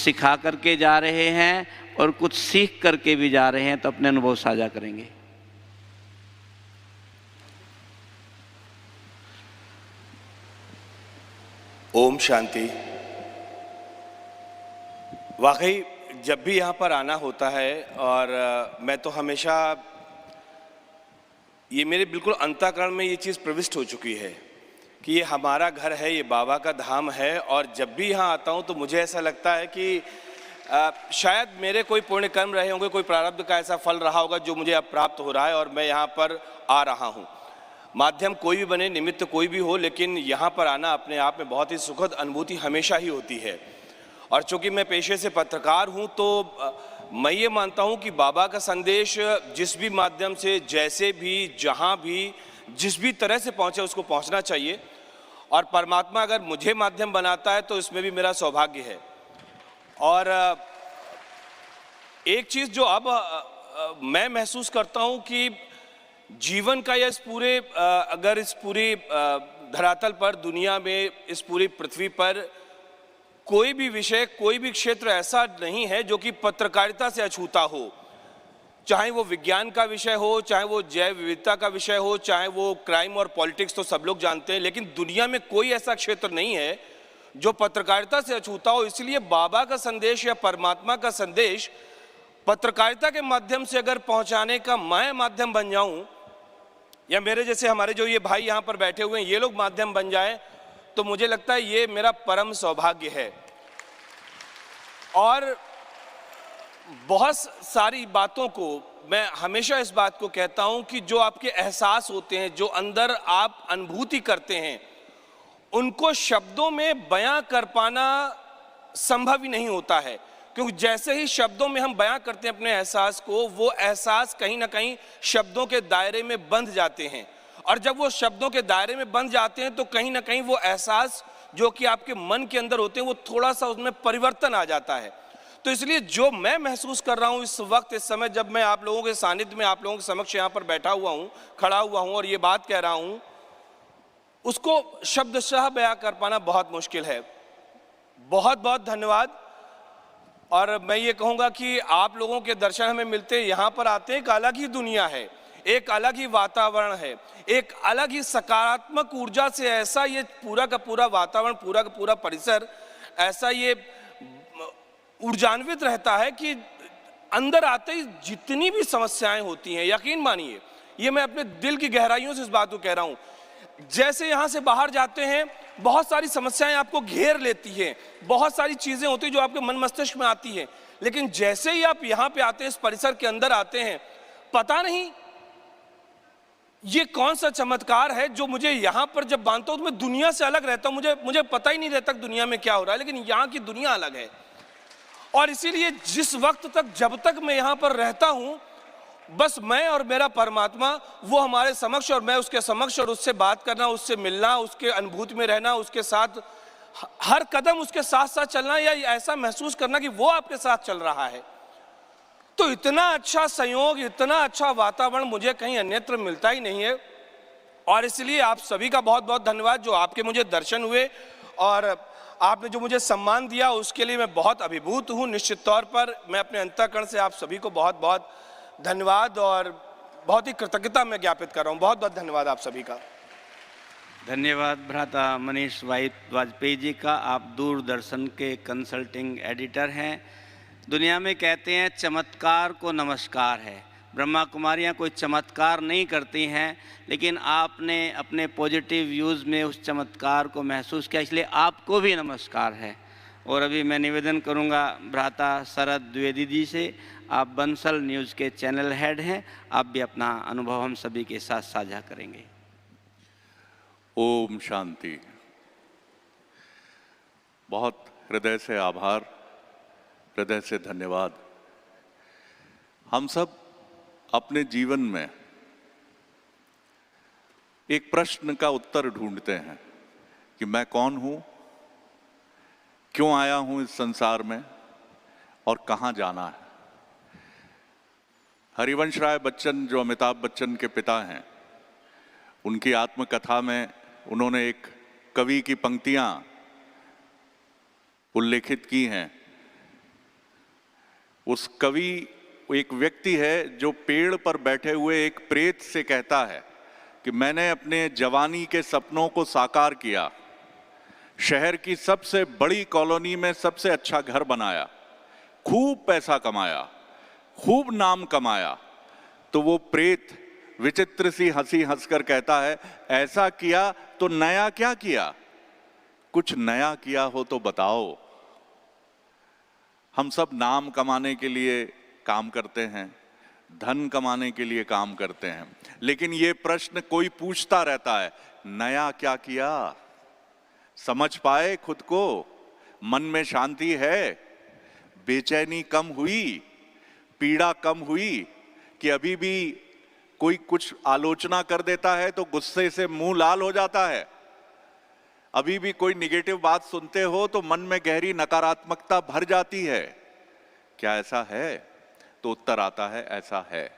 सिखा करके जा रहे हैं और कुछ सीख करके भी जा रहे हैं, तो अपने अनुभव साझा करेंगे। ओम शांति। वाकई जब भी यहाँ पर आना होता है, और मैं तो हमेशा, ये मेरे बिल्कुल अंतःकरण में ये चीज़ प्रविष्ट हो चुकी है कि ये हमारा घर है, ये बाबा का धाम है। और जब भी यहाँ आता हूँ तो मुझे ऐसा लगता है कि शायद मेरे कोई पुण्य कर्म रहे होंगे, कोई प्रारब्ध का ऐसा फल रहा होगा जो मुझे अब प्राप्त हो रहा है और मैं यहाँ पर आ रहा हूँ। माध्यम कोई भी बने, निमित्त कोई भी हो, लेकिन यहाँ पर आना अपने आप में बहुत ही सुखद अनुभूति हमेशा ही होती है। और चूँकि मैं पेशे से पत्रकार हूँ, तो मैं ये मानता हूँ कि बाबा का संदेश जिस भी माध्यम से, जैसे भी, जहाँ भी, जिस भी तरह से पहुँचे उसको पहुँचना चाहिए। और परमात्मा अगर मुझे माध्यम बनाता है तो इसमें भी मेरा सौभाग्य है। और एक चीज़ जो अब मैं महसूस करता हूँ कि जीवन का या अगर इस पूरी धरातल पर, दुनिया में, इस पूरी पृथ्वी पर कोई भी विषय, कोई भी क्षेत्र ऐसा नहीं है जो कि पत्रकारिता से अछूता हो। चाहे वो विज्ञान का विषय हो, चाहे वो जैव विविधता का विषय हो, चाहे वो क्राइम और पॉलिटिक्स, तो सब लोग जानते हैं, लेकिन दुनिया में कोई ऐसा क्षेत्र नहीं है जो पत्रकारिता से अछूता हो। इसलिए बाबा का संदेश या परमात्मा का संदेश पत्रकारिता के माध्यम से अगर पहुंचाने का मैं माध्यम बन जाऊं, या मेरे जैसे हमारे जो ये भाई यहाँ पर बैठे हुए हैं ये लोग माध्यम बन जाएं, तो मुझे लगता है ये मेरा परम सौभाग्य है। और बहुत सारी बातों को मैं हमेशा इस बात को कहता हूं कि जो आपके एहसास होते हैं, जो अंदर आप अनुभूति करते हैं, उनको शब्दों में बयां कर पाना संभव ही नहीं होता है। क्योंकि जैसे ही शब्दों में हम बयां करते हैं अपने एहसास को, वो एहसास कहीं ना कहीं शब्दों के दायरे में बंध जाते हैं। और जब वो शब्दों के दायरे में बंध जाते हैं तो कहीं ना कहीं वो एहसास जो कि आपके मन के अंदर होते हैं, वो थोड़ा सा उसमें परिवर्तन आ जाता है। तो इसलिए जो मैं महसूस कर रहा हूँ इस वक्त, इस समय, जब मैं आप लोगों के सानिध्य में, आप लोगों के समक्ष यहाँ पर बैठा हुआ हूँ, खड़ा हुआ हूँ और ये बात कह रहा हूँ, उसको शब्दशः बयां कर पाना बहुत मुश्किल है। बहुत बहुत धन्यवाद। और मैं ये कहूँगा कि आप लोगों के दर्शन हमें मिलते, यहाँ पर आते हैं, एक अलग ही दुनिया है, एक अलग ही वातावरण है, एक अलग ही सकारात्मक ऊर्जा से ऐसा ये पूरा का पूरा वातावरण, पूरा का पूरा परिसर ऐसा ये ऊर्जान्वित रहता है कि अंदर आते ही जितनी भी समस्याएं होती हैं, यकीन मानिए, ये मैं अपने दिल की गहराइयों से इस बात को कह रहा हूँ, जैसे यहाँ से बाहर जाते हैं बहुत सारी समस्याएं आपको घेर लेती हैं, बहुत सारी चीज़ें होती हैं जो आपके मन मस्तिष्क में आती हैं, लेकिन जैसे ही आप यहाँ पे आते हैं, इस परिसर के अंदर आते हैं, पता नहीं ये कौन सा चमत्कार है जो मुझे यहाँ पर जब बांधता हूँ तो मैं दुनिया से अलग रहता हूँ। मुझे पता ही नहीं रहता दुनिया में क्या हो रहा है, लेकिन यहाँ की दुनिया अलग है। और इसीलिए जिस वक्त तक, जब तक मैं यहाँ पर रहता हूँ, बस मैं और मेरा परमात्मा, वो हमारे समक्ष और मैं उसके समक्ष, और उससे बात करना, उससे मिलना, उसके अनुभूति में रहना, उसके साथ हर कदम उसके साथ साथ चलना, या ऐसा महसूस करना कि वो आपके साथ चल रहा है। तो इतना अच्छा संयोग, इतना अच्छा वातावरण मुझे कहीं अन्यत्र मिलता ही नहीं है। और इसलिए आप सभी का बहुत बहुत धन्यवाद, जो आपके मुझे दर्शन हुए और आपने जो मुझे सम्मान दिया, उसके लिए मैं बहुत अभिभूत हूँ। निश्चित तौर पर मैं अपने अंतःकरण से आप सभी को बहुत बहुत धन्यवाद और बहुत ही कृतज्ञता मैं ज्ञापित कर रहा हूँ। बहुत बहुत धन्यवाद आप सभी का। धन्यवाद भ्राता मनीष वाजपेयी जी का। आप दूरदर्शन के कंसल्टिंग एडिटर हैं। दुनिया में कहते हैं चमत्कार को नमस्कार है। ब्रह्मा कुमारियाँ कोई चमत्कार नहीं करती हैं, लेकिन आपने अपने पॉजिटिव व्यूज़ में उस चमत्कार को महसूस किया, इसलिए आपको भी नमस्कार है। और अभी मैं निवेदन करूंगा भ्राता शरद द्विवेदी जी से, आप बंसल न्यूज़ के चैनल हेड हैं, आप भी अपना अनुभव हम सभी के साथ साझा करेंगे। ओम शांति। बहुत हृदय से आभार, हृदय से धन्यवाद। हम सब अपने जीवन में एक प्रश्न का उत्तर ढूंढते हैं कि मैं कौन हूं, क्यों आया हूं इस संसार में और कहां जाना है। हरिवंश राय बच्चन, जो अमिताभ बच्चन के पिता हैं, उनकी आत्मकथा में उन्होंने एक कवि की पंक्तियां उल्लेखित की हैं उस कवि एक व्यक्ति है जो पेड़ पर बैठे हुए एक प्रेत से कहता है कि मैंने अपने जवानी के सपनों को साकार किया, शहर की सबसे बड़ी कॉलोनी में सबसे अच्छा घर बनाया, खूब पैसा कमाया, खूब नाम कमाया। तो वो प्रेत विचित्र सी हंसी हंसकर कहता है, ऐसा किया तो नया क्या किया, कुछ नया किया हो तो बताओ। हम सब नाम कमाने के लिए काम करते हैं, धन कमाने के लिए काम करते हैं, लेकिन ये प्रश्न कोई पूछता रहता है, नया क्या किया? समझ पाए खुद को? मन में शांति है? बेचैनी कम हुई? पीड़ा कम हुई? कि अभी भी कोई कुछ आलोचना कर देता है तो गुस्से से मुंह लाल हो जाता है? अभी भी कोई निगेटिव बात सुनते हो तो मन में गहरी नकारात्मकता भर जाती है? क्या ऐसा है? तो उत्तर आता है, ऐसा है।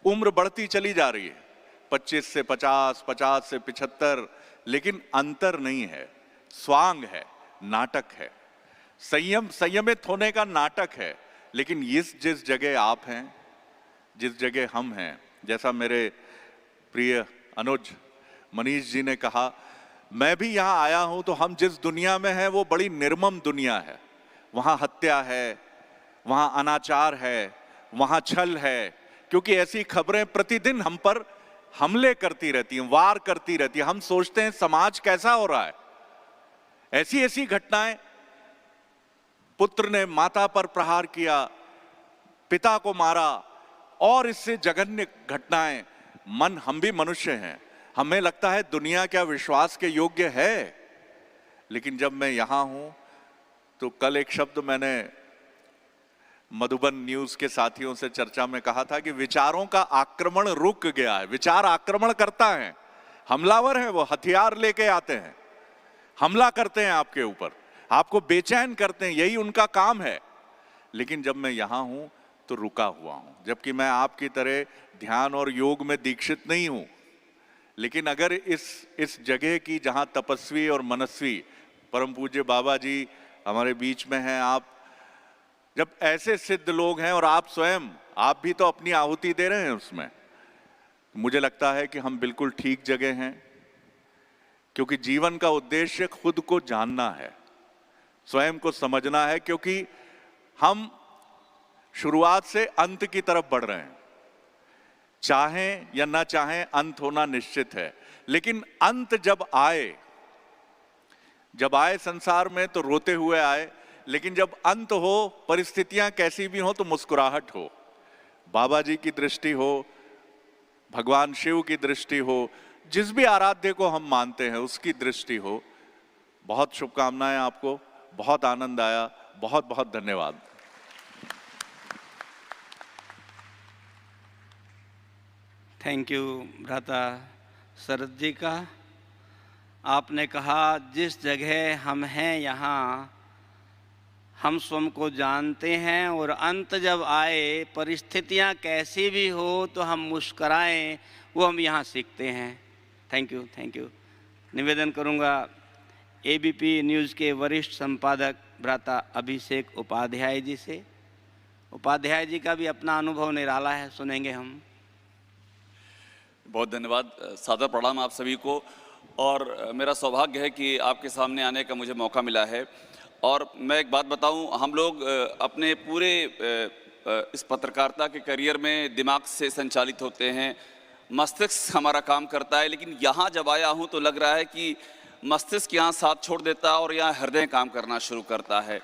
उम्र बढ़ती चली जा रही है, 25 से 50, 50 से 75, लेकिन अंतर नहीं है। स्वांग है, नाटक है, संयमित होने का नाटक है। लेकिन जिस जगह आप हैं, जिस जगह हम हैं, जैसा मेरे प्रिय अनुज मनीष जी ने कहा, मैं भी यहां आया हूं तो हम जिस दुनिया में हैं वो बड़ी निर्मम दुनिया है। वहां हत्या है, वहां अनाचार है, वहां छल है, क्योंकि ऐसी खबरें प्रतिदिन हम पर हमले करती रहती हैं, वार करती रहती हैं। हम सोचते हैं समाज कैसा हो रहा है। ऐसी ऐसी घटनाएं, पुत्र ने माता पर प्रहार किया, पिता को मारा, और इससे जघन्य घटनाएं। हम भी मनुष्य हैं, हमें लगता है दुनिया क्या विश्वास के योग्य है। लेकिन जब मैं यहां हूं तो कल एक शब्द मैंने मधुबन न्यूज के साथियों से चर्चा में कहा था कि विचारों का आक्रमण रुक गया है। विचार आक्रमण करता है, हमलावर है, वो हथियार लेके आते हैं, हमला करते हैं आपके ऊपर, आपको बेचैन करते हैं, यही उनका काम है। लेकिन जब मैं यहां हूं तो रुका हुआ हूं, जबकि मैं आपकी तरह ध्यान और योग में दीक्षित नहीं हूं। लेकिन अगर इस जगह की जहां तपस्वी और मनस्वी परम पूज्य बाबा जी हमारे बीच में हैं, आप जब ऐसे सिद्ध लोग हैं और आप स्वयं, आप भी तो अपनी आहुति दे रहे हैं उसमें, मुझे लगता है कि हम बिल्कुल ठीक जगह हैं। क्योंकि जीवन का उद्देश्य खुद को जानना है, स्वयं को समझना है। क्योंकि हम शुरुआत से अंत की तरफ बढ़ रहे हैं, चाहें या ना चाहें अंत होना निश्चित है। लेकिन अंत जब आए संसार में तो रोते हुए आए, लेकिन जब अंत हो, परिस्थितियां कैसी भी हो तो मुस्कुराहट हो, बाबा जी की दृष्टि हो, भगवान शिव की दृष्टि हो, जिस भी आराध्य को हम मानते हैं उसकी दृष्टि हो। बहुत शुभकामनाएं आपको, बहुत आनंद आया, बहुत बहुत धन्यवाद। थैंक यू भ्राता शरद जी का। आपने कहा जिस जगह हम हैं यहाँ हम स्वयं को जानते हैं, और अंत जब आए परिस्थितियाँ कैसी भी हो तो हम मुस्कराएं, वो हम यहाँ सीखते हैं। Thank you, thank you. निवेदन करूँगा एबीपी न्यूज़ के वरिष्ठ संपादक भ्राता अभिषेक उपाध्याय जी से। उपाध्याय जी का भी अपना अनुभव निराला है, सुनेंगे हम। बहुत धन्यवाद, सादर प्रणाम आप सभी को। और मेरा सौभाग्य है कि आपके सामने आने का मुझे मौका मिला है। और मैं एक बात बताऊं, हम लोग अपने पूरे इस पत्रकारिता के करियर में दिमाग से संचालित होते हैं, मस्तिष्क हमारा काम करता है। लेकिन यहाँ जब आया हूँ तो लग रहा है कि मस्तिष्क यहाँ साथ छोड़ देता है और यहाँ हृदय काम करना शुरू करता है।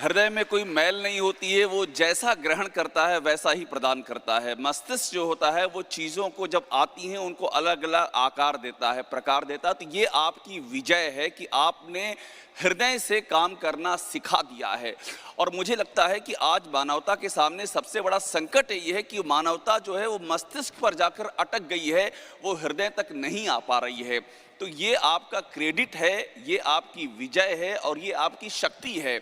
हृदय में कोई मैल नहीं होती है, वो जैसा ग्रहण करता है वैसा ही प्रदान करता है। मस्तिष्क जो होता है वो चीज़ों को जब आती हैं उनको अलग अलग आकार देता है, प्रकार देता है। तो ये आपकी विजय है कि आपने हृदय से काम करना सिखा दिया है। और मुझे लगता है कि आज मानवता के सामने सबसे बड़ा संकट ये है कि मानवता जो है वो मस्तिष्क पर जाकर अटक गई है, वो हृदय तक नहीं आ पा रही है। तो ये आपका क्रेडिट है, ये आपकी विजय है और ये आपकी शक्ति है।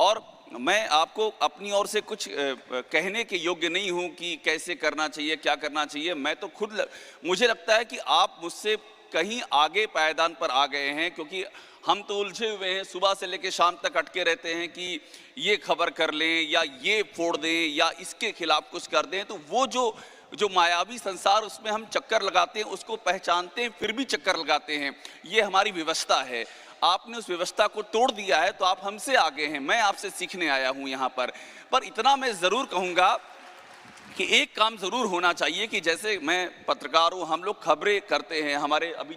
और मैं आपको अपनी ओर से कुछ कहने के योग्य नहीं हूं कि कैसे करना चाहिए, क्या करना चाहिए। मैं तो खुद, मुझे लगता है कि आप मुझसे कहीं आगे पायदान पर आ गए हैं, क्योंकि हम तो उलझे हुए हैं, सुबह से लेकर शाम तक अटके रहते हैं कि ये खबर कर लें या ये फोड़ दें या इसके खिलाफ कुछ कर दें। तो वो जो मायावी संसार उसमें हम चक्कर लगाते हैं, उसको पहचानते हैं फिर भी चक्कर लगाते हैं। ये हमारी व्यवस्था है। आपने उस व्यवस्था को तोड़ दिया है तो आप हमसे आगे हैं। मैं आपसे सीखने आया हूं यहाँ पर इतना मैं ज़रूर कहूँगा कि एक काम ज़रूर होना चाहिए कि जैसे मैं पत्रकार हूँ, हम लोग खबरें करते हैं, हमारे अभी